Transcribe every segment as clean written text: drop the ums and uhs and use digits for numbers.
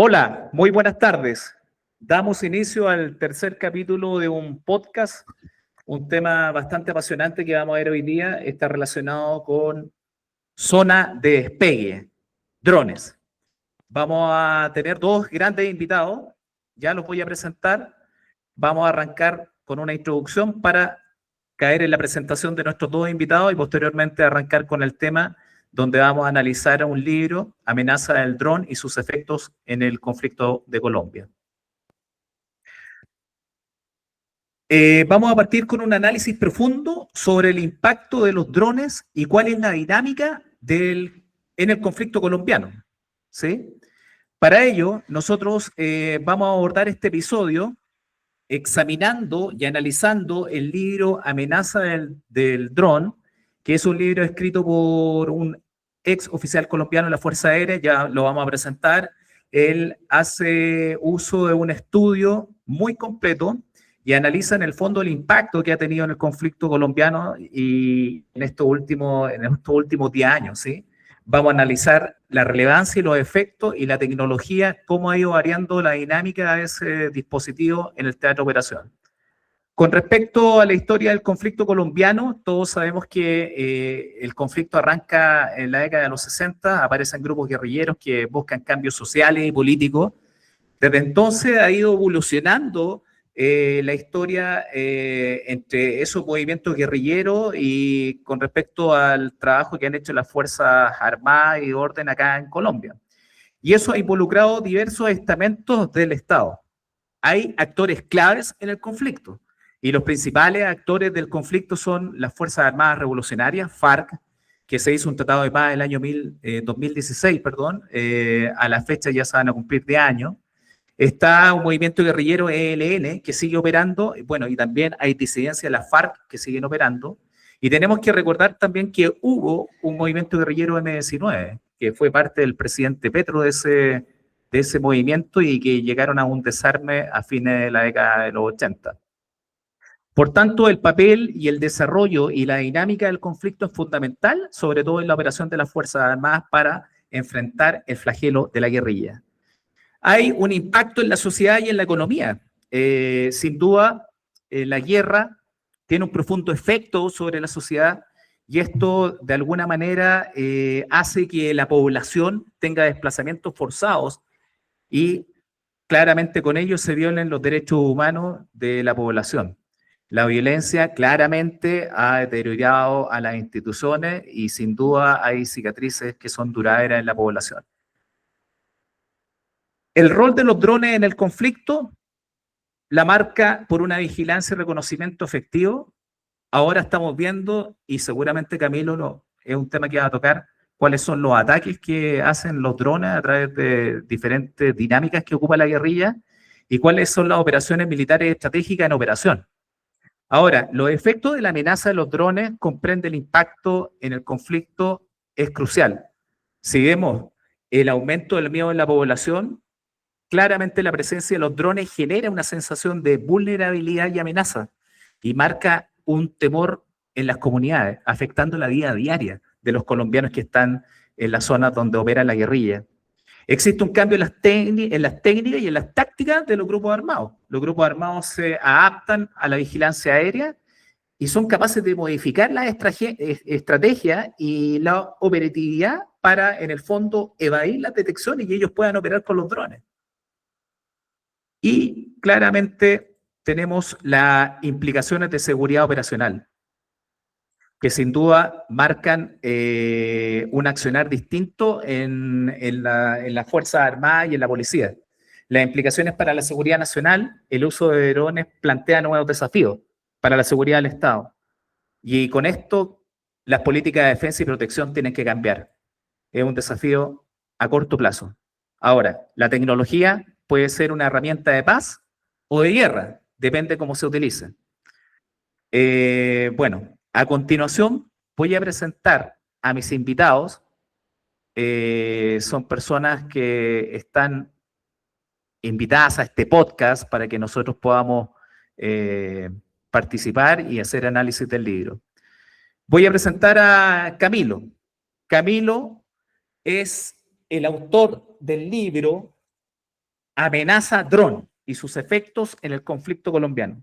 Hola, muy buenas tardes. Damos inicio al tercer capítulo de un podcast, un tema bastante apasionante que vamos a ver hoy día. Está relacionado con zona de despegue, drones. Vamos a tener dos grandes invitados, ya los voy a presentar. Vamos a arrancar con una introducción para caer en la presentación de nuestros dos invitados y posteriormente arrancar con el tema donde vamos a analizar un libro, Amenaza del dron y sus efectos en el conflicto de Colombia. Vamos a partir con un análisis profundo sobre el impacto de los drones y cuál es la dinámica en el conflicto colombiano. ¿Sí? Para ello, nosotros vamos a abordar este episodio examinando y analizando el libro Amenaza del Dron, que es un libro escrito por un ex oficial colombiano de la Fuerza Aérea, ya lo vamos a presentar. Él hace uso de un estudio muy completo y analiza en el fondo el impacto que ha tenido en el conflicto colombiano y en estos últimos 10 años, ¿sí? Vamos a analizar la relevancia y los efectos y la tecnología, cómo ha ido variando la dinámica de ese dispositivo en el teatro de operación. Con respecto a la historia del conflicto colombiano, todos sabemos que el conflicto arranca en la década de los 60, aparecen grupos guerrilleros que buscan cambios sociales y políticos. Desde entonces ha ido evolucionando la historia entre esos movimientos guerrilleros y con respecto al trabajo que han hecho las Fuerzas Armadas y de Orden acá en Colombia. Y eso ha involucrado diversos estamentos del Estado. Hay actores claves en el conflicto y los principales actores del conflicto son las Fuerzas Armadas Revolucionarias, FARC, que se hizo un tratado de paz en el año 2016, perdón, a la fecha ya se van a cumplir de años. Está un movimiento guerrillero ELN que sigue operando, bueno, y también hay disidencias de la FARC que siguen operando. Y tenemos que recordar también que hubo un movimiento guerrillero M-19, que fue parte del presidente Petro de ese movimiento y que llegaron a un desarme a fines de la década de los 80. Por tanto, el papel y el desarrollo y la dinámica del conflicto es fundamental, sobre todo en la operación de las Fuerzas Armadas para enfrentar el flagelo de la guerrilla. Hay un impacto en la sociedad y en la economía. Sin duda, la guerra tiene un profundo efecto sobre la sociedad y esto de alguna manera hace que la población tenga desplazamientos forzados y claramente con ello se violen los derechos humanos de la población. La violencia claramente ha deteriorado a las instituciones y sin duda hay cicatrices que son duraderas en la población. El rol de los drones en el conflicto la marca por una vigilancia y reconocimiento efectivo. Ahora estamos viendo, y seguramente Camilo es un tema que va a tocar, cuáles son los ataques que hacen los drones a través de diferentes dinámicas que ocupa la guerrilla y cuáles son las operaciones militares estratégicas en operación. Ahora, los efectos de la amenaza de los drones comprende el impacto en el conflicto, es crucial. Si vemos el aumento del miedo en la población, claramente la presencia de los drones genera una sensación de vulnerabilidad y amenaza y marca un temor en las comunidades, afectando la vida diaria de los colombianos que están en las zonas donde opera la guerrilla. Existe un cambio en las técnicas y en las tácticas de los grupos armados. Los grupos armados se adaptan a la vigilancia aérea y son capaces de modificar la estrategia y la operatividad para, en el fondo, evadir las detecciones y ellos puedan operar con los drones. Y claramente tenemos las implicaciones de seguridad operacional, que sin duda marcan un accionar distinto en la Fuerza Armada y en la policía. Las implicaciones para la seguridad nacional, el uso de drones plantea nuevos desafíos para la seguridad del Estado. Y con esto, las políticas de defensa y protección tienen que cambiar. Es un desafío a corto plazo. Ahora, la tecnología puede ser una herramienta de paz o de guerra, depende cómo se utilice. Bueno, a continuación voy a presentar a mis invitados. Son personas que están invitadas a este podcast para que nosotros podamos participar y hacer análisis del libro. Voy a presentar a Camilo. Camilo es el autor del libro amenaza dron y sus efectos en el conflicto colombiano.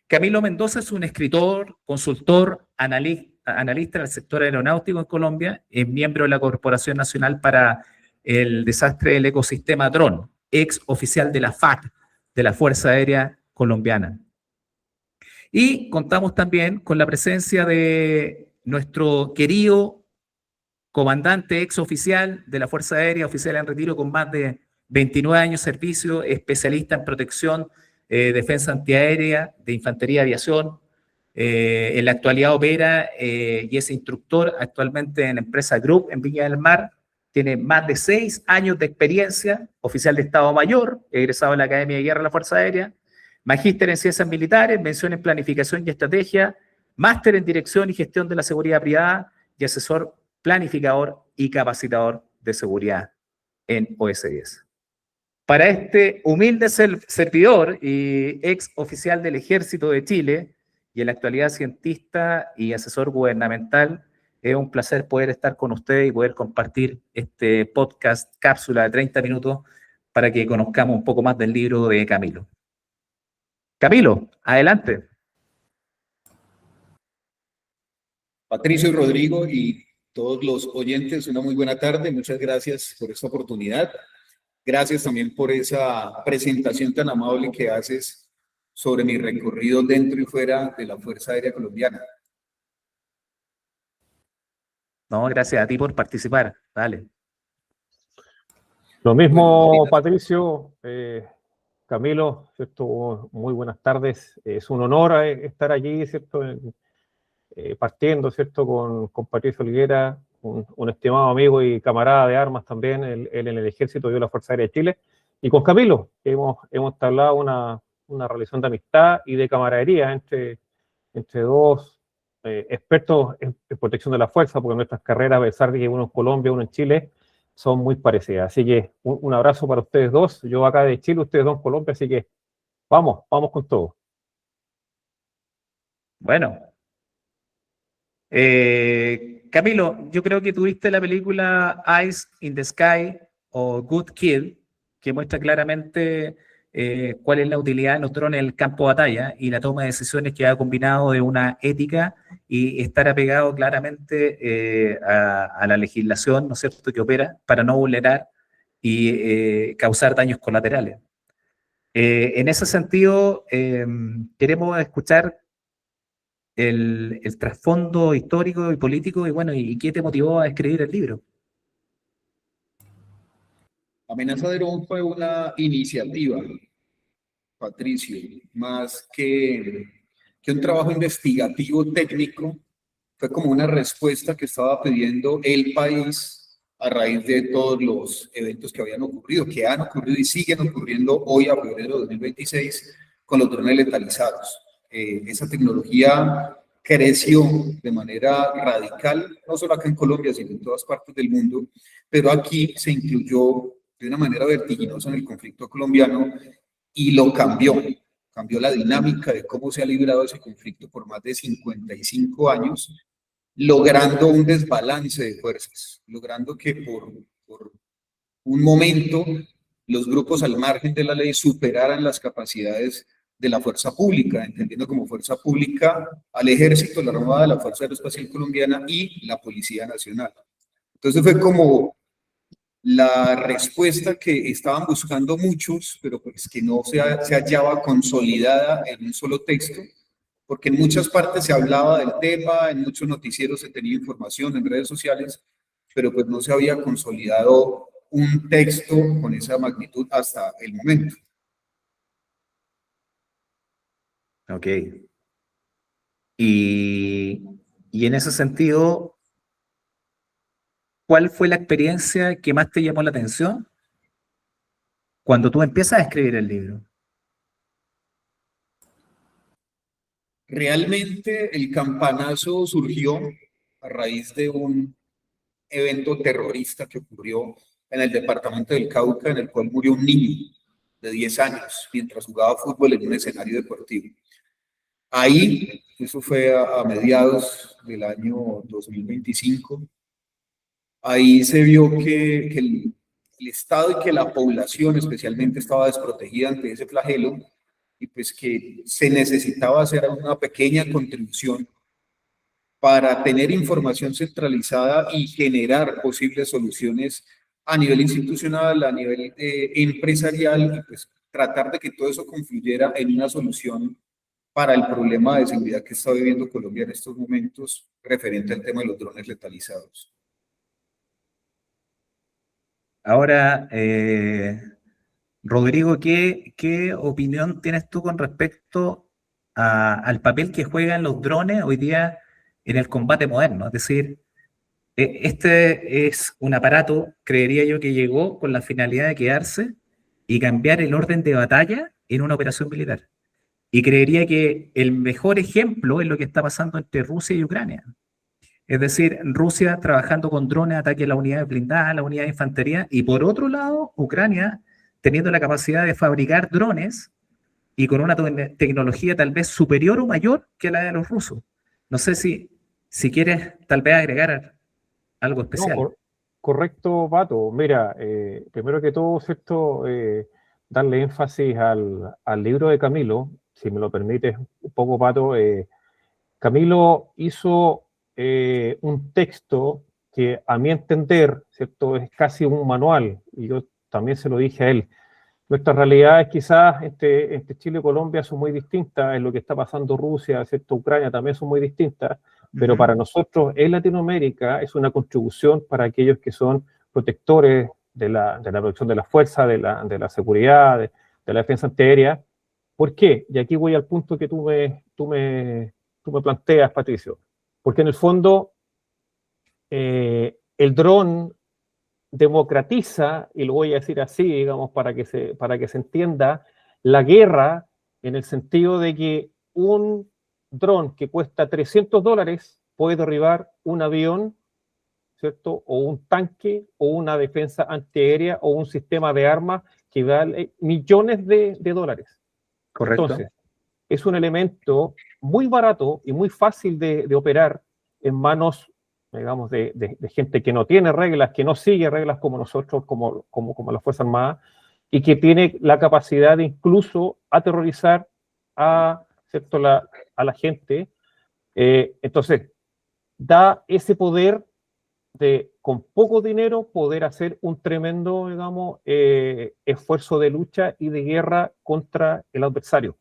Camilo Mendoza es un escritor, consultor, analista del sector aeronáutico en Colombia, es miembro de la Corporación Nacional para el Desastre del Ecosistema Dron, ex oficial de la FAC, de la Fuerza Aérea Colombiana. Y contamos también con la presencia de nuestro querido comandante ex oficial de la Fuerza Aérea, oficial en retiro con más de 29 años de servicio, especialista en protección, defensa antiaérea, de infantería de aviación. En la actualidad opera y es instructor actualmente en Empresa Group en Viña del Mar. Tiene más de 6 años de experiencia, oficial de Estado Mayor, egresado de la Academia de Guerra de la Fuerza Aérea, magíster en Ciencias Militares, mención en Planificación y Estrategia, máster en Dirección y Gestión de la Seguridad Privada y asesor planificador y capacitador de seguridad en OS10. Para este humilde servidor y ex oficial del Ejército de Chile y en la actualidad cientista y asesor gubernamental, es un placer poder estar con ustedes y poder compartir este podcast cápsula de 30 minutos para que conozcamos un poco más del libro de Camilo. Camilo, adelante. Patricio y Rodrigo y todos los oyentes, una muy buena tarde. Muchas gracias por esta oportunidad. Gracias también por esa presentación tan amable que haces sobre mi recorrido dentro y fuera de la Fuerza Aérea Colombiana. No, gracias a ti por participar. Dale. Lo mismo, Patricio, Camilo, ¿cierto? Muy buenas tardes. Es un honor estar allí, ¿cierto? Partiendo, ¿cierto? Con Patricio Olguera, un estimado amigo y camarada de armas también, él en el Ejército de la Fuerza Aérea de Chile, y con Camilo, que hemos entablado una relación de amistad y de camaradería entre dos expertos en protección de la fuerza, porque nuestras carreras, a pesar de que uno en Colombia, uno en Chile, son muy parecidas. Así que un abrazo para ustedes dos. Yo acá de Chile, ustedes dos en Colombia, así que vamos con todo. Bueno. Camilo, yo creo que tuviste la película Eyes in the Sky o Good Kid, que muestra claramente cuál es la utilidad de los drones en el campo de batalla y la toma de decisiones que ha combinado de una ética y estar apegado claramente a la legislación, ¿no es cierto?, que opera para no vulnerar y causar daños colaterales. En ese sentido, queremos escuchar el trasfondo histórico y político y bueno, ¿y qué te motivó a escribir el libro? Amenaza Dron fue una iniciativa, Patricio, más que un trabajo investigativo técnico, fue como una respuesta que estaba pidiendo el país a raíz de todos los eventos que habían ocurrido, que han ocurrido y siguen ocurriendo hoy a febrero de 2026 con los drones letalizados. Esa tecnología creció de manera radical, no solo acá en Colombia, sino en todas partes del mundo, pero aquí se incluyó de una manera vertiginosa en el conflicto colombiano y lo cambió la dinámica de cómo se ha librado ese conflicto por más de 55 años, logrando un desbalance de fuerzas, logrando que por un momento los grupos al margen de la ley superaran las capacidades de la fuerza pública, entendiendo como fuerza pública al Ejército, la Armada, la Fuerza Aeroespacial Colombiana y la Policía Nacional. Entonces fue como la respuesta que estaban buscando muchos, pero pues que no se hallaba consolidada en un solo texto, porque en muchas partes se hablaba del tema, en muchos noticieros se tenía información en redes sociales, pero pues no se había consolidado un texto con esa magnitud hasta el momento. Ok. Y en ese sentido, ¿cuál fue la experiencia que más te llamó la atención cuando tú empiezas a escribir el libro? Realmente el campanazo surgió a raíz de un evento terrorista que ocurrió en el departamento del Cauca, en el cual murió un niño de 10 años mientras jugaba fútbol en un escenario deportivo. Ahí, eso fue a mediados del año 2025, ahí se vio que el Estado y que la población especialmente estaba desprotegida ante ese flagelo y pues que se necesitaba hacer una pequeña contribución para tener información centralizada y generar posibles soluciones a nivel institucional, a nivel empresarial, y pues tratar de que todo eso confluyera en una solución para el problema de seguridad que está viviendo Colombia en estos momentos referente al tema de los drones letalizados. Ahora, Rodrigo, ¿qué opinión tienes tú con respecto al papel que juegan los drones hoy día en el combate moderno? Es decir, este es un aparato, creería yo, que llegó con la finalidad de quedarse y cambiar el orden de batalla en una operación militar. Y creería que el mejor ejemplo es lo que está pasando entre Rusia y Ucrania. Es decir, Rusia trabajando con drones, ataque a la unidad blindada, a la unidad de infantería, y por otro lado, Ucrania teniendo la capacidad de fabricar drones y con una tecnología tal vez superior o mayor que la de los rusos. No sé si quieres tal vez agregar algo No, especial. correcto, Pato. Mira, primero que todo, ¿cierto? Darle énfasis al libro de Camilo, si me lo permites un poco, Pato. Camilo hizo un texto que, a mi entender, ¿cierto? Es casi un manual, y yo también se lo dije a él. Nuestras realidades quizás entre Chile y Colombia son muy distintas, en lo que está pasando Rusia, ¿cierto? Ucrania también son muy distintas, pero para nosotros en Latinoamérica es una contribución para aquellos que son protectores de la protección de la fuerza, de la seguridad, de la defensa antiaérea. ¿Por qué? Y aquí voy al punto que tú me planteas, Patricio. Porque en el fondo el dron democratiza, y lo voy a decir así, digamos, para que se entienda, la guerra en el sentido de que un dron que cuesta $300 puede derribar un avión, ¿cierto? O un tanque, o una defensa antiaérea, o un sistema de armas que vale millones de dólares. Correcto. Entonces, es un elemento muy barato y muy fácil de operar en manos, digamos, de gente que no tiene reglas, que no sigue reglas como nosotros, como las Fuerzas Armadas, y que tiene la capacidad de incluso aterrorizar ¿cierto? a la gente. Entonces, da ese poder de, con poco dinero, poder hacer un tremendo, digamos, esfuerzo de lucha y de guerra contra el adversario.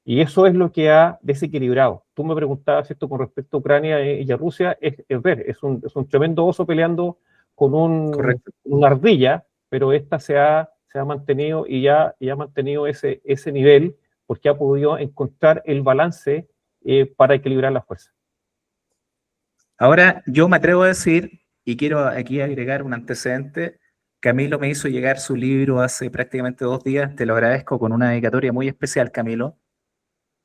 Y eso es lo que ha desequilibrado. Tú me preguntabas esto con respecto a Ucrania y a Rusia, es un tremendo oso peleando con una ardilla, pero esta se ha mantenido y ha mantenido ese nivel porque ha podido encontrar el balance para equilibrar las fuerzas. Ahora, yo me atrevo a decir, y quiero aquí agregar un antecedente, Camilo me hizo llegar su libro hace prácticamente 2 días, te lo agradezco con una dedicatoria muy especial, Camilo.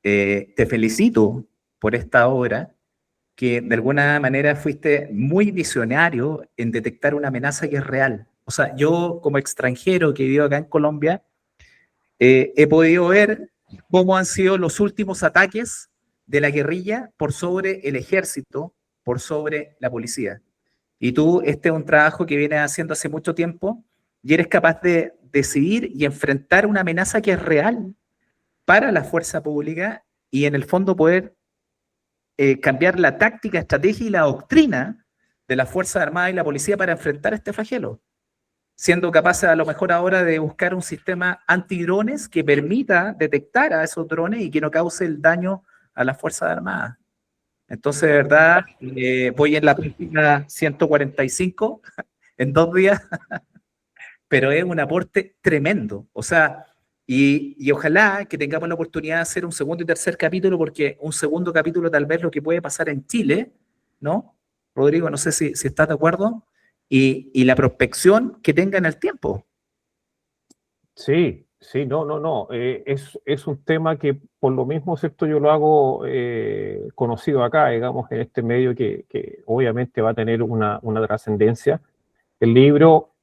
Te felicito por esta obra, que de alguna manera fuiste muy visionario en detectar una amenaza que es real. O sea, yo como extranjero que vivo acá en Colombia, he podido ver cómo han sido los últimos ataques de la guerrilla por sobre el ejército, por sobre la policía. Y tú, este es un trabajo que vienes haciendo hace mucho tiempo y eres capaz de decidir y enfrentar una amenaza que es real para la fuerza pública y en el fondo poder cambiar la táctica, estrategia y la doctrina de las Fuerzas Armadas y la policía para enfrentar este flagelo, siendo capaces a lo mejor ahora de buscar un sistema antidrones que permita detectar a esos drones y que no cause el daño a las Fuerzas Armadas. Entonces, de verdad, voy en la práctica 145 en 2 días, pero es un aporte tremendo. O sea, y ojalá que tengamos la oportunidad de hacer un segundo y tercer capítulo, porque un segundo capítulo tal vez lo que puede pasar en Chile, ¿no? Rodrigo, no sé si estás de acuerdo, y la prospección que tenga en el tiempo. Sí, sí, no. Es un tema que por lo mismo, ¿cierto? Yo lo hago conocido acá, digamos, en este medio que obviamente va a tener una trascendencia. El libro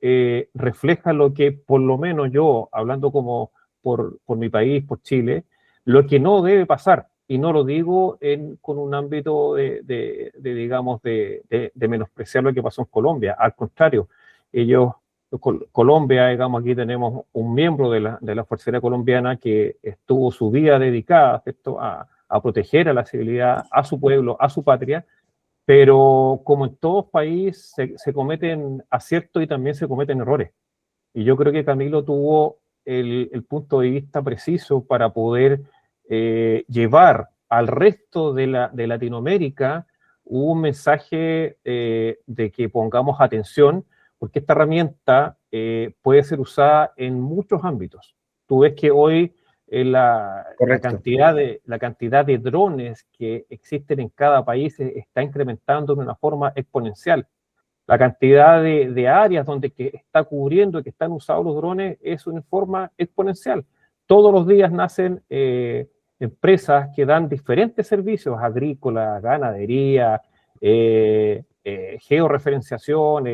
refleja lo que por lo menos yo, hablando como por mi país, por Chile, lo que no debe pasar. Y no lo digo con un ámbito digamos, de menospreciar lo que pasó en Colombia. Al contrario, ellos Colombia, digamos, aquí tenemos un miembro de la Fuerza Aérea Colombiana que estuvo su vida dedicada, ¿cierto?, a proteger a la civilidad, a su pueblo, a su patria, pero como en todo país se cometen aciertos y también se cometen errores. Y yo creo que Camilo tuvo el punto de vista preciso para poder llevar al resto de Latinoamérica un mensaje de que pongamos atención, porque esta herramienta puede ser usada en muchos ámbitos. Tú ves que hoy la Correcto. cantidad de drones que existen en cada país se está incrementando de una forma exponencial. La cantidad de áreas donde que está cubriendo y que están usados los drones es una forma exponencial. Todos los días nacen empresas que dan diferentes servicios, agrícolas, ganadería, georreferenciación,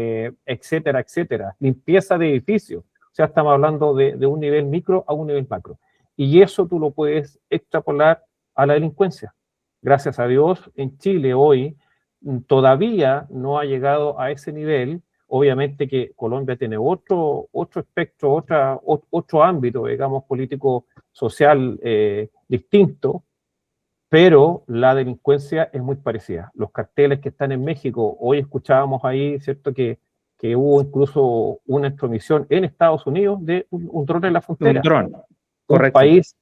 etcétera, etcétera, limpieza de edificios. O sea, estamos hablando de un nivel micro a un nivel macro. Y eso tú lo puedes extrapolar a la delincuencia. Gracias a Dios, en Chile hoy todavía no ha llegado a ese nivel. Obviamente que Colombia tiene otro espectro, otro ámbito, digamos, político, social distinto, pero la delincuencia es muy parecida. Los carteles que están en México, hoy escuchábamos ahí, ¿cierto?, que hubo incluso una intromisión en Estados Unidos de un dron en la Un frontera. dron, Un correcto. país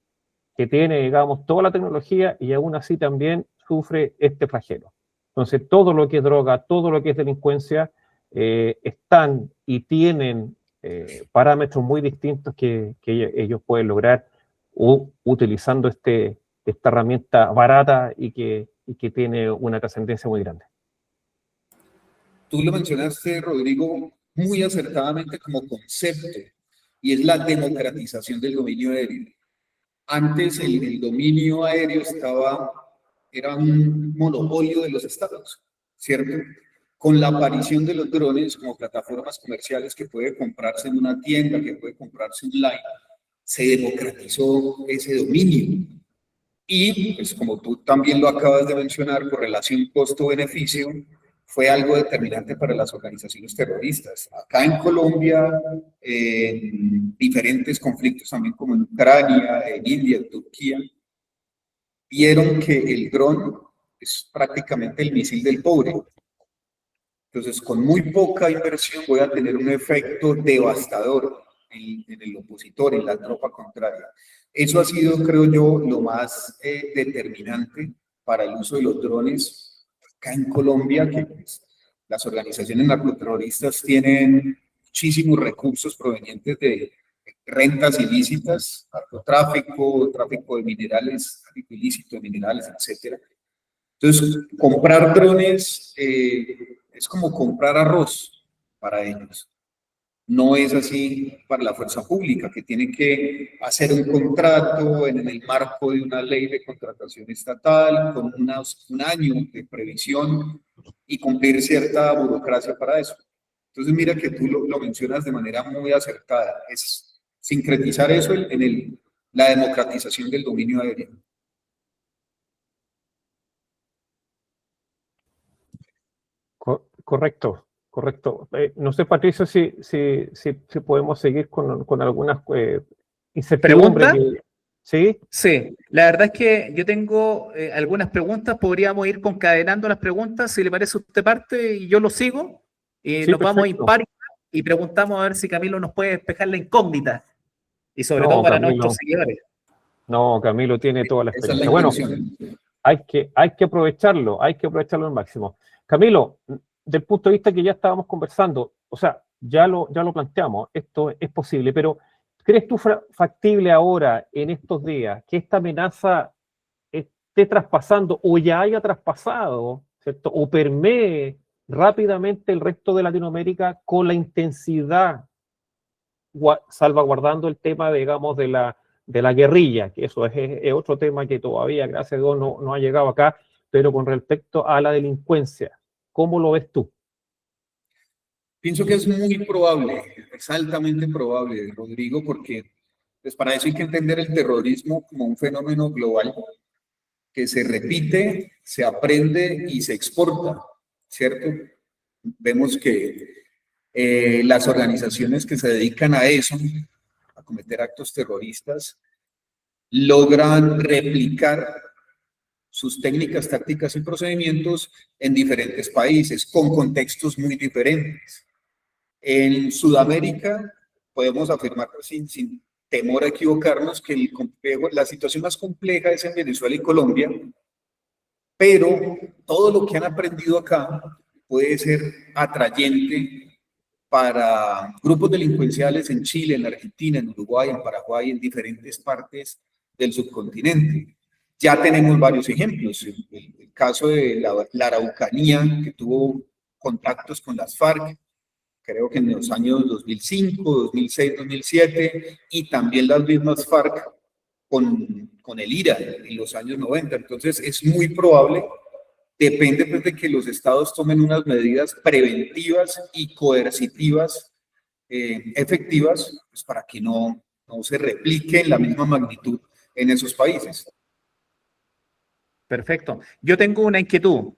que tiene, digamos, toda la tecnología y aún así también sufre este flagelo. Entonces, todo lo que es droga, todo lo que es delincuencia, están y tienen parámetros muy distintos que ellos pueden lograr utilizando esta herramienta barata y que tiene una trascendencia muy grande. Tú lo mencionaste, Rodrigo, muy acertadamente como concepto, y es la democratización del dominio aéreo. Antes el dominio aéreo era un monopolio de los estados, ¿cierto? Con la aparición de los drones como plataformas comerciales que puede comprarse en una tienda, que puede comprarse online, se democratizó ese dominio. Y, pues como tú también lo acabas de mencionar, por relación costo-beneficio, fue algo determinante para las organizaciones terroristas. Acá en Colombia, en diferentes conflictos también como en Ucrania, en India, en Turquía, vieron que el dron es prácticamente el misil del pobre. Entonces, con muy poca inversión voy a tener un efecto devastador en el opositor, en la tropa contraria. Eso ha sido, creo yo, lo más determinante para el uso de los drones acá en Colombia, que pues, las organizaciones narcoterroristas tienen muchísimos recursos provenientes de rentas ilícitas, narcotráfico, tráfico de minerales, tráfico ilícito de minerales, etcétera. Entonces, comprar drones es como comprar arroz para ellos. No es así para la fuerza pública, que tiene que hacer un contrato en el marco de una ley de contratación estatal, con un año de previsión y cumplir cierta burocracia para eso. Entonces, mira que tú lo mencionas de manera muy acertada. Es sincretizar eso en la democratización del dominio aéreo. Correcto, correcto. No sé, Patricio, si podemos seguir con algunas incertidumbres. ¿Pregunta? ¿Sí? Sí, la verdad es que yo tengo algunas preguntas, podríamos ir concadenando las preguntas, si le parece a usted parte, y yo lo sigo, y Sí, nos vamos a perfecto. impar y preguntamos a ver si Camilo nos puede despejar la incógnita, y sobre todo No, para Camilo, nuestros seguidores. no, Camilo tiene toda la Esa es la experiencia. Bueno, intención. hay que aprovecharlo al máximo. Camilo, del punto de vista que ya estábamos conversando, o sea, ya lo planteamos, esto es posible, pero ¿crees tú factible ahora, en estos días, que esta amenaza esté traspasando o ya haya traspasado, ¿cierto?, o permee rápidamente el resto de Latinoamérica con la intensidad, salvaguardando el tema, digamos, de la guerrilla, que eso es otro tema que todavía, gracias a Dios, no ha llegado acá, pero con respecto a la delincuencia, ¿cómo lo ves tú? Pienso que es muy probable, es altamente probable, Rodrigo, porque pues para eso hay que entender el terrorismo como un fenómeno global que se repite, se aprende y se exporta, ¿cierto? Vemos que Las organizaciones que se dedican a eso, a cometer actos terroristas, logran replicar sus técnicas, tácticas y procedimientos en diferentes países, con contextos muy diferentes. En Sudamérica, podemos afirmar sin temor a equivocarnos que la situación más compleja es en Venezuela y Colombia, pero todo lo que han aprendido acá puede ser atrayente para grupos delincuenciales en Chile, en Argentina, en Uruguay, en Paraguay, en diferentes partes del subcontinente. Ya tenemos varios ejemplos. El caso de la Araucanía, que tuvo contactos con las FARC, creo que en los años 2005, 2006, 2007, y también las mismas FARC con el IRA en los años 90. Entonces es muy probable, depende pues, de que los estados tomen unas medidas preventivas y coercitivas efectivas, pues, para que no se replique en la misma magnitud en esos países. Perfecto. Yo tengo una inquietud.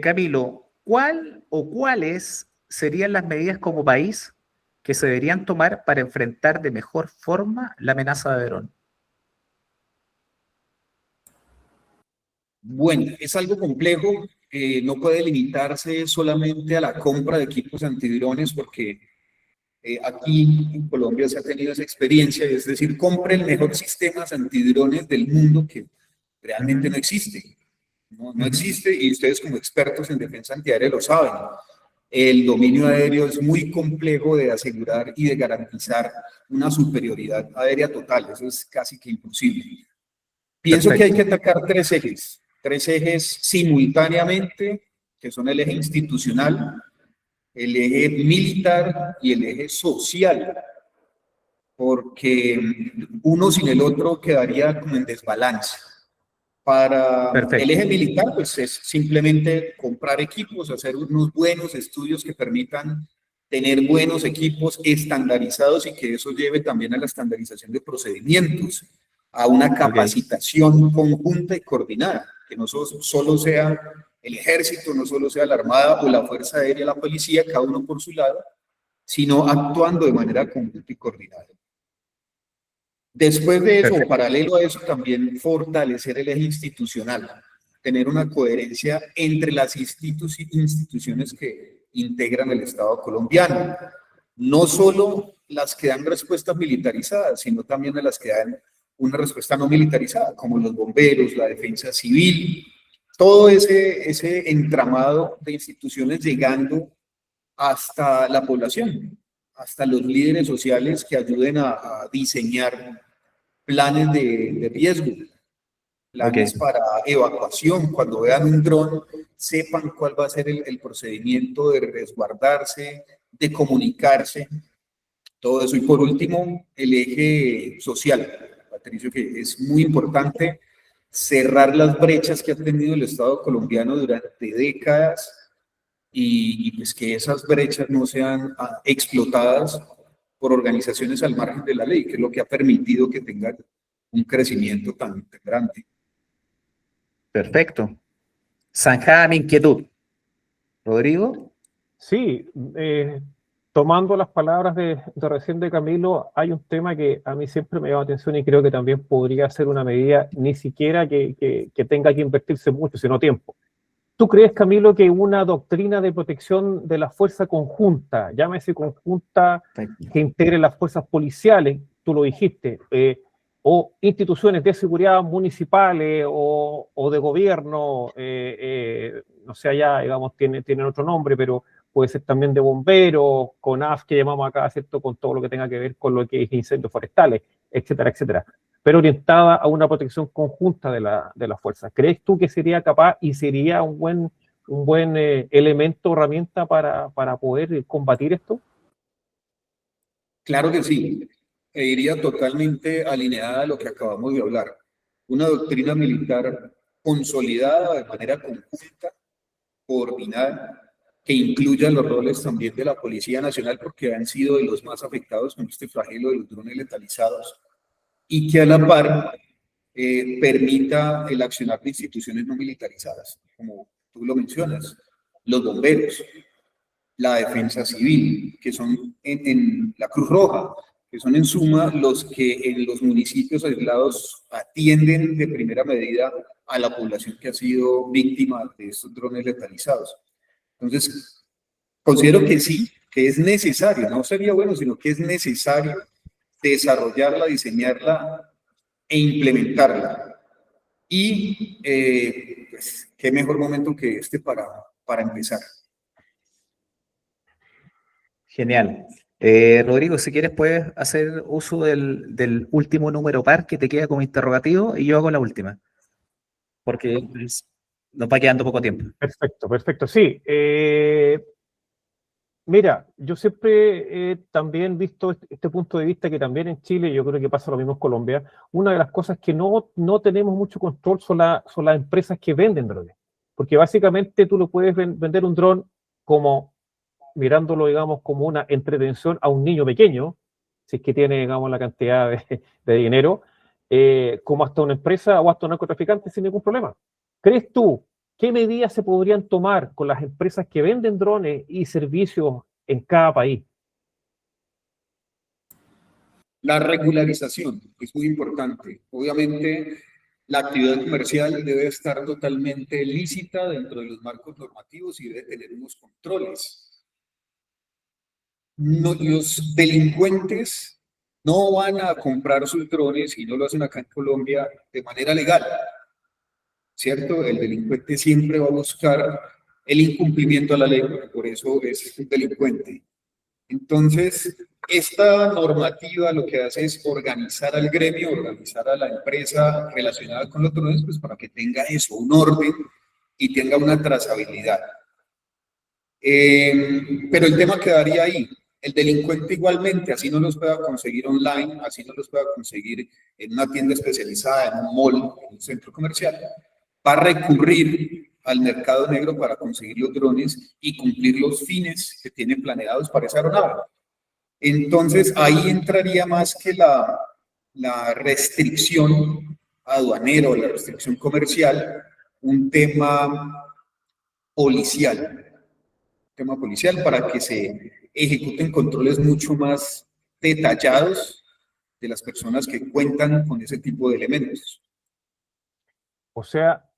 Camilo, ¿cuál o cuáles serían las medidas como país que se deberían tomar para enfrentar de mejor forma la amenaza de dron? Bueno, es algo complejo, no puede limitarse solamente a la compra de equipos antidrones porque aquí en Colombia se ha tenido esa experiencia, es decir, compre el mejor sistema antidrones del mundo que realmente no existe. No existe y ustedes como expertos en defensa antiaérea lo saben. El dominio aéreo es muy complejo de asegurar y de garantizar una superioridad aérea total, eso es casi que imposible. Pienso que hay que atacar tres ejes simultáneamente, que son el eje institucional, el eje militar y el eje social, porque uno sin el otro quedaría como en desbalance. Para el eje militar, pues es simplemente comprar equipos, hacer unos buenos estudios que permitan tener buenos equipos estandarizados y que eso lleve también a la estandarización de procedimientos, a una capacitación conjunta y coordinada, que no solo sea el ejército, no solo sea la armada o la fuerza aérea, la policía, cada uno por su lado, sino actuando de manera conjunta y coordinada. Después de eso, paralelo a eso, también fortalecer el eje institucional, tener una coherencia entre las instituciones que integran el Estado colombiano, no solo las que dan respuestas militarizadas, sino también a las que dan una respuesta no militarizada, como los bomberos, la defensa civil, todo ese entramado de instituciones llegando hasta la población, hasta los líderes sociales que ayuden a diseñar planes de riesgo, planes para evacuación. Cuando vean un dron, sepan cuál va a ser el procedimiento de resguardarse, de comunicarse, todo eso. Y por último, el eje social, Patricio, que es muy importante, cerrar las brechas que ha tenido el Estado colombiano durante décadas y pues que esas brechas no sean explotadas por organizaciones al margen de la ley, que es lo que ha permitido que tengan un crecimiento tan grande. Perfecto. Zanjada mi inquietud. ¿Rodrigo? Sí, tomando las palabras de recién de Camilo, hay un tema que a mí siempre me llama la atención y creo que también podría ser una medida ni siquiera que tenga que invertirse mucho, sino tiempo. ¿Tú crees, Camilo, que una doctrina de protección de la fuerza conjunta, llámese conjunta, que integre las fuerzas policiales, tú lo dijiste, o instituciones de seguridad municipales o de gobierno, no sé, allá, digamos, tienen otro nombre, pero puede ser también de bomberos, CONAF, que llamamos acá, ¿cierto?, con todo lo que tenga que ver con lo que es incendios forestales, etcétera, etcétera, pero orientada a una protección conjunta de la fuerza? ¿Crees tú que sería capaz y sería un buen elemento, herramienta para poder combatir esto? Claro que sí, iría totalmente alineada a lo que acabamos de hablar. Una doctrina militar consolidada de manera conjunta, coordinada, que incluya los roles también de la Policía Nacional, porque han sido de los más afectados con este flagelo de los drones letalizados, y que a la par permita el accionar de instituciones no militarizadas, como tú lo mencionas, los bomberos, la defensa civil, que son en la Cruz Roja, que son en suma los que en los municipios aislados atienden de primera medida a la población que ha sido víctima de estos drones letalizados. Entonces, considero que sí, que es necesario, no sería bueno, sino que es necesario desarrollarla, diseñarla e implementarla. Y pues, qué mejor momento que este para empezar. Genial. Rodrigo, si quieres puedes hacer uso del último número par que te queda como interrogativo y yo hago la última, porque nos va quedando poco tiempo. Perfecto, perfecto. Sí. Mira, yo siempre he también visto este punto de vista que también en Chile, yo creo que pasa lo mismo en Colombia, una de las cosas que no tenemos mucho control son las empresas que venden drones. Porque básicamente tú lo puedes vender un dron como mirándolo, digamos, como una entretención a un niño pequeño, si es que tiene, digamos, la cantidad de dinero, como hasta una empresa o hasta un narcotraficante sin ningún problema. ¿Crees tú qué medidas se podrían tomar con las empresas que venden drones y servicios en cada país? La regularización es muy importante. Obviamente, la actividad comercial debe estar totalmente lícita dentro de los marcos normativos y debe tener unos controles. No, los delincuentes no van a comprar sus drones y no lo hacen acá en Colombia de manera legal, ¿cierto? El delincuente siempre va a buscar el incumplimiento a la ley, por eso es un delincuente. Entonces, esta normativa lo que hace es organizar al gremio, organizar a la empresa relacionada con los drones, pues para que tenga eso, un orden y tenga una trazabilidad. Pero el tema quedaría ahí. El delincuente igualmente, así no los pueda conseguir online, así no los pueda conseguir en una tienda especializada, en un mall, en un centro comercial, va a recurrir al mercado negro para conseguir los drones y cumplir los fines que tiene planeados para esa aeronave. Entonces, ahí entraría más que la restricción aduanera o la restricción comercial, un policial, tema policial para que se ejecuten controles mucho más detallados de las personas que cuentan con ese tipo de elementos. O sea,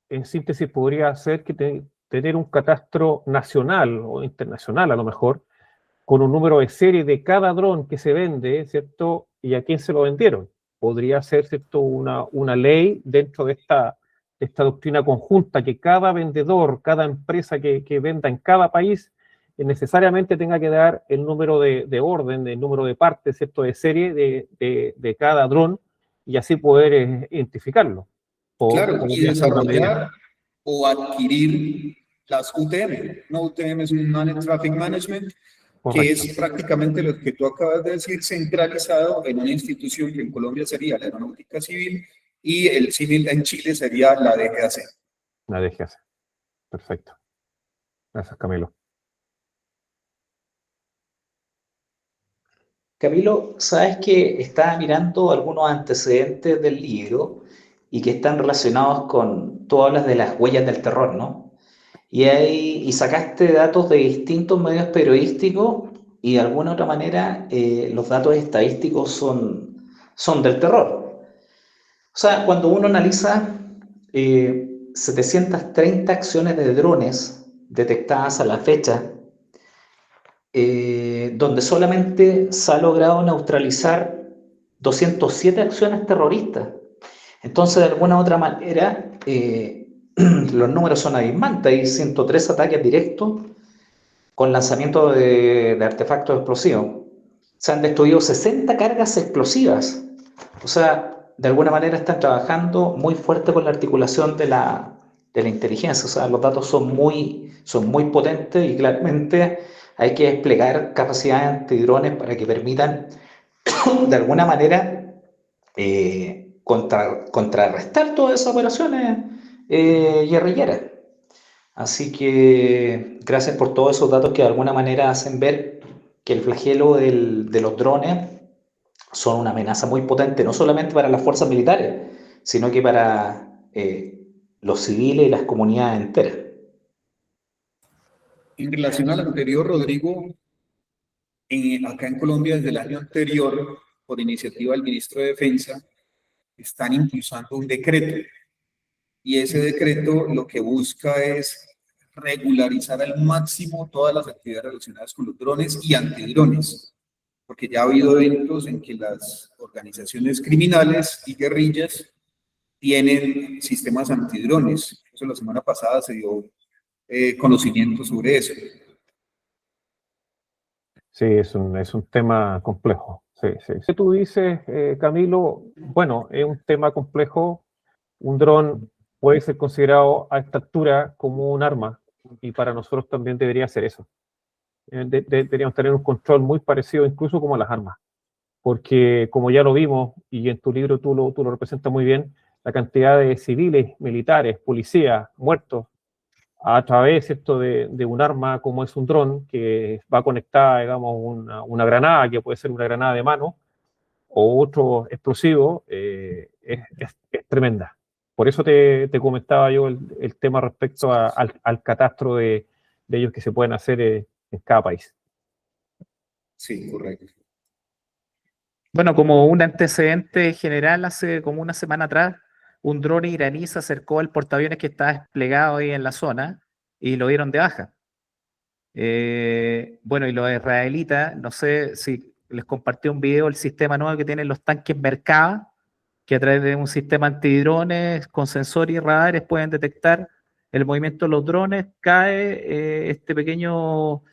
en síntesis podría ser que tener un catastro nacional o internacional a lo mejor, con un número de serie de cada dron que se vende, ¿cierto? Y a quién se lo vendieron. Podría ser, ¿cierto?, una ley dentro de esta doctrina conjunta, que cada vendedor, cada empresa que venda en cada país, necesariamente tenga que dar el número de orden, el número de partes, ¿cierto?, de serie de cada dron, y así poder identificarlo. Claro, y Podría ser una medida. desarrollar o adquirir las UTM. Una UTM es un Managed Traffic Management, que Correcto. es prácticamente lo que tú acabas de decir, centralizado en una institución que en Colombia sería la Aeronáutica Civil y el civil en Chile sería la DGAC. La DGAC. Perfecto. Gracias, Camilo. Camilo, sabes que estaba mirando algunos antecedentes del libro y que están relacionados con, tú hablas de las huellas del terror, ¿no? Y sacaste datos de distintos medios periodísticos y de alguna otra manera los datos estadísticos son del terror. O sea, cuando uno analiza 730 acciones de drones detectadas a la fecha, donde solamente se ha logrado neutralizar 207 acciones terroristas. Entonces, de alguna u otra manera, los números son abismantes. Hay 103 ataques directos con lanzamiento de artefactos explosivos. Se han destruido 60 cargas explosivas. O sea, de alguna manera están trabajando muy fuerte con la articulación de la inteligencia. O sea, los datos son muy potentes y claramente hay que desplegar capacidades antidrones para que permitan, de alguna manera, contrarrestar todas esas operaciones guerrilleras. Así que gracias por todos esos datos que de alguna manera hacen ver que el flagelo de los drones son una amenaza muy potente, no solamente para las fuerzas militares, sino que para los civiles y las comunidades enteras. En relación al anterior, Rodrigo, acá en Colombia desde el año anterior, por iniciativa del ministro de Defensa, están impulsando un decreto. Y ese decreto lo que busca es regularizar al máximo todas las actividades relacionadas con los drones y antidrones, porque ya ha habido eventos en que las organizaciones criminales y guerrillas tienen sistemas antidrones. Eso la semana pasada se dio conocimiento sobre eso. Sí, es un tema complejo. Sí, sí. ¿Qué tú dices, Camilo? Bueno, es un tema complejo. Un dron puede ser considerado a esta altura como un arma y para nosotros también debería ser eso. Deberíamos tener un control muy parecido incluso como las armas, porque como ya lo vimos y en tu libro tú lo representas muy bien, la cantidad de civiles, militares, policías muertos a través esto de un arma como es un dron que va conectada, digamos, una granada, que puede ser una granada de mano o otro explosivo, es tremenda. Por eso te comentaba yo el tema respecto al catastro de ellos que se pueden hacer en cada país. Sí, correcto. Bueno, como un antecedente general, hace como una semana atrás, un dron iraní se acercó al portaaviones que estaba desplegado ahí en la zona y lo dieron de baja. Bueno, y los israelitas, no sé si les compartí un video del sistema nuevo que tienen los tanques Merkava, que a través de un sistema antidrones con sensor y radares pueden detectar el movimiento de los drones, cae este pequeño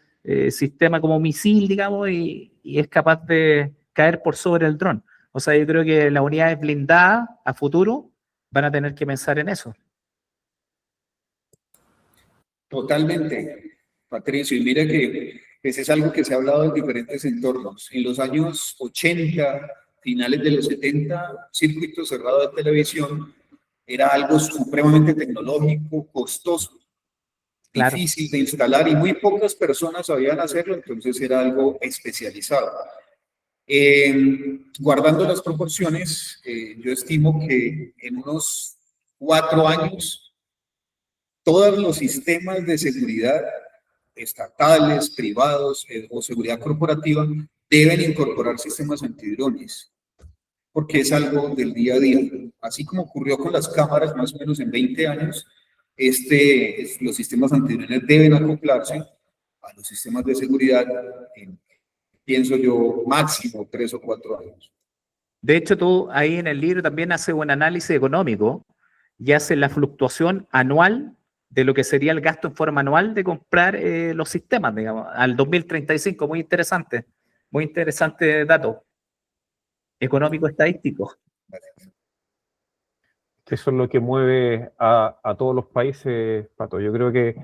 sistema como misil, digamos, y es capaz de caer por sobre el dron. O sea, yo creo que las unidades blindadas a futuro van a tener que pensar en eso. Totalmente, Patricio. Y mira que ese es algo que se ha hablado en diferentes entornos. En los años 80, finales de los 70, circuito cerrado de televisión era algo supremamente tecnológico, costoso, Claro. difícil de instalar y muy pocas personas sabían hacerlo, entonces era algo especializado. Guardando las proporciones, yo estimo que en unos 4 años todos los sistemas de seguridad estatales, privados o seguridad corporativa deben incorporar sistemas antidrones, porque es algo del día a día. Así como ocurrió con las cámaras más o menos en 20 años, los sistemas antidrones deben acoplarse a los sistemas de seguridad en, pienso yo, máximo 3 o 4 años. De hecho, tú ahí en el libro también haces un análisis económico y haces la fluctuación anual de lo que sería el gasto en forma anual de comprar los sistemas, digamos, al 2035. Muy interesante dato económico estadístico. Eso es lo que mueve a todos los países, Pato. Yo creo que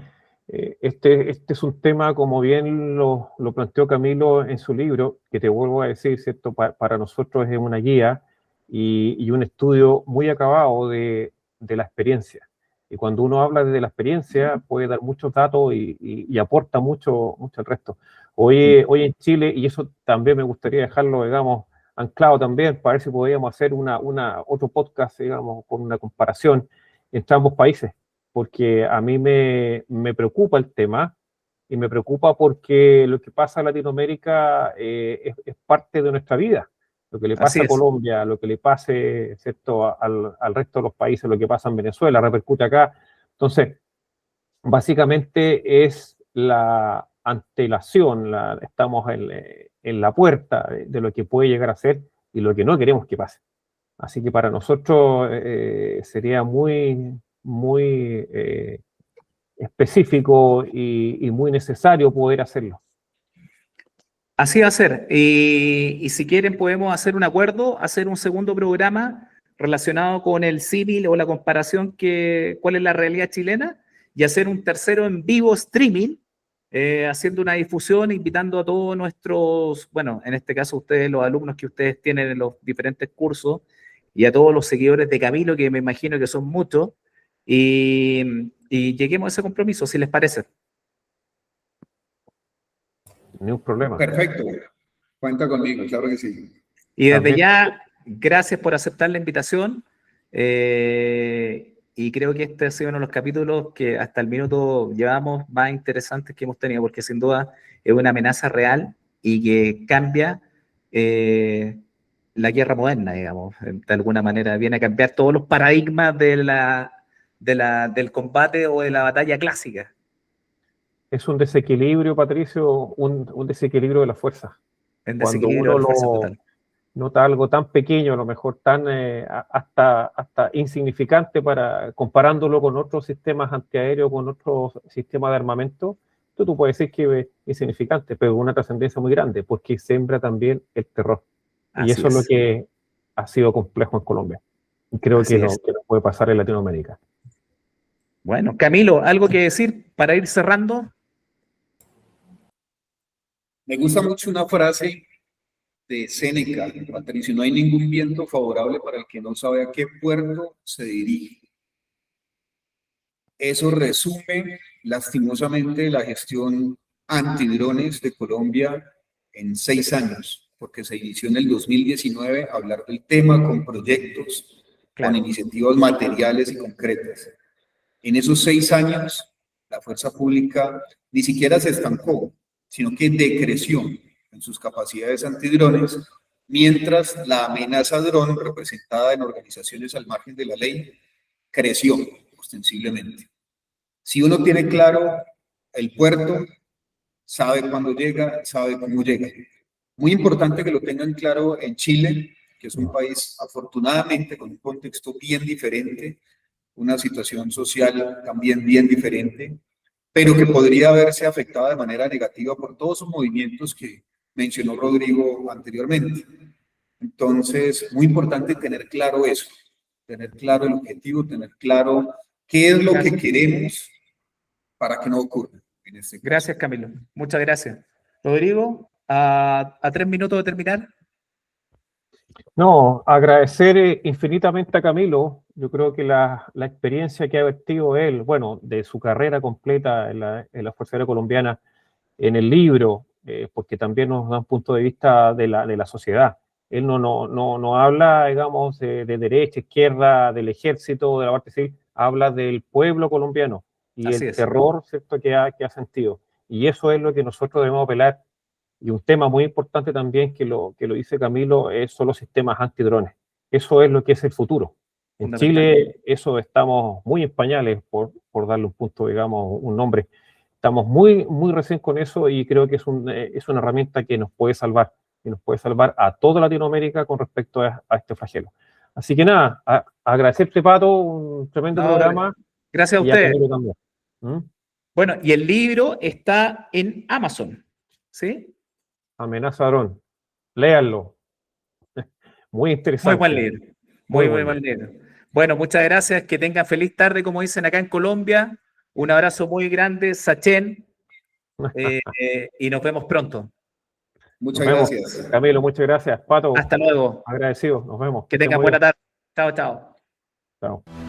este es un tema, como bien lo planteó Camilo en su libro, que te vuelvo a decir, ¿cierto? Para nosotros es una guía y un estudio muy acabado de la experiencia. Y cuando uno habla de la experiencia, puede dar muchos datos y aporta mucho al resto. Hoy en Chile, y eso también me gustaría dejarlo, digamos, anclado también, para ver si podíamos hacer otro podcast, digamos, con una comparación entre ambos países, porque a mí me preocupa el tema y me preocupa porque lo que pasa en Latinoamérica es parte de nuestra vida. Lo que le pasa a Colombia, lo que le pase, ¿cierto?, al resto de los países, lo que pasa en Venezuela, repercute acá. Entonces, básicamente es la antelación, estamos en la puerta de lo que puede llegar a ser y lo que no queremos que pase. Así que para nosotros sería muy, muy específico y muy necesario poder hacerlo. Así va a ser. Y si quieren podemos hacer un acuerdo, hacer un segundo programa relacionado con el símil o la comparación cuál es la realidad chilena y hacer un tercero en vivo streaming, haciendo una difusión, invitando a todos nuestros, bueno, en este caso ustedes, los alumnos que ustedes tienen en los diferentes cursos y a todos los seguidores de Camilo, que me imagino que son muchos, y lleguemos a ese compromiso, si les parece. Ni un problema. Perfecto. Cuenta conmigo, claro que sí. Y desde ya, gracias por aceptar la invitación. y creo que este ha sido uno de los capítulos que hasta el minuto llevamos más interesantes que hemos tenido, porque sin duda es una amenaza real y que cambia la guerra moderna, digamos, de alguna manera. Viene a cambiar todos los paradigmas del combate o de la batalla clásica. Es un desequilibrio, Patricio, un desequilibrio de la fuerza. En Cuando desequilibrio uno de fuerza total. nota algo tan pequeño, a lo mejor tan hasta insignificante comparándolo con otros sistemas antiaéreos, con otros sistemas de armamento, tú puedes decir que es insignificante, pero una trascendencia muy grande, porque sembra también el terror. Y Así eso es lo es. que ha sido complejo en Colombia. Y creo Así que es. no puede pasar en Latinoamérica. Bueno, Camilo, ¿algo que decir para ir cerrando? Me gusta mucho una frase de Séneca, Patricio: no hay ningún viento favorable para el que no sabe a qué puerto se dirige. Eso resume lastimosamente la gestión antidrones de Colombia en 6 años, porque se inició en el 2019 a hablar del tema con proyectos, Claro. con iniciativas materiales y concretas. En esos 6 años, la fuerza pública ni siquiera se estancó, sino que decreció en sus capacidades antidrones, mientras la amenaza dron, representada en organizaciones al margen de la ley, creció ostensiblemente. Si uno tiene claro el puerto, sabe cuándo llega, sabe cómo llega. Muy importante que lo tengan claro en Chile, que es un país afortunadamente con un contexto bien diferente, una situación social también bien diferente, pero que podría verse afectada de manera negativa por todos esos movimientos que mencionó Rodrigo anteriormente. Entonces, muy importante tener claro eso, tener claro el objetivo, tener claro qué es lo que queremos para que no ocurra en este caso. Gracias, Camilo. Muchas gracias. Rodrigo, a 3 minutos de terminar. No, agradecer infinitamente a Camilo. Yo creo que la experiencia que ha vertido él, bueno, de su carrera completa en la Fuerza Aérea Colombiana, en el libro, porque también nos da un punto de vista de la sociedad. Él no habla, digamos, de derecha, izquierda, del ejército, de la parte civil, habla del pueblo colombiano y Así el es. terror, ¿cierto?, que ha sentido. Y eso es lo que nosotros debemos apelar. Y un tema muy importante también que lo dice Camilo son los sistemas antidrones. Eso es lo que es el futuro. En Fundamental. Chile, eso estamos muy en pañales, por darle un punto, digamos, un nombre. Estamos muy recién con eso y creo que es una herramienta que nos puede salvar a toda Latinoamérica con respecto a este flagelo. Así que nada, agradecerte, Pato, un tremendo programa. Gracias a Y a ustedes. Camilo también. Bueno, y el libro está en Amazon, ¿sí? Amenaza Dron. Léanlo. Muy interesante. Muy buen libro. Muy buen libro. Bueno, muchas gracias. Que tengan feliz tarde, como dicen acá en Colombia. Un abrazo muy grande, Sachén. Y nos vemos pronto. Muchas gracias. Camilo, muchas gracias. Pato. Hasta luego. Agradecido. Nos vemos. Que tengan buena tarde. Chao, chao. Chao.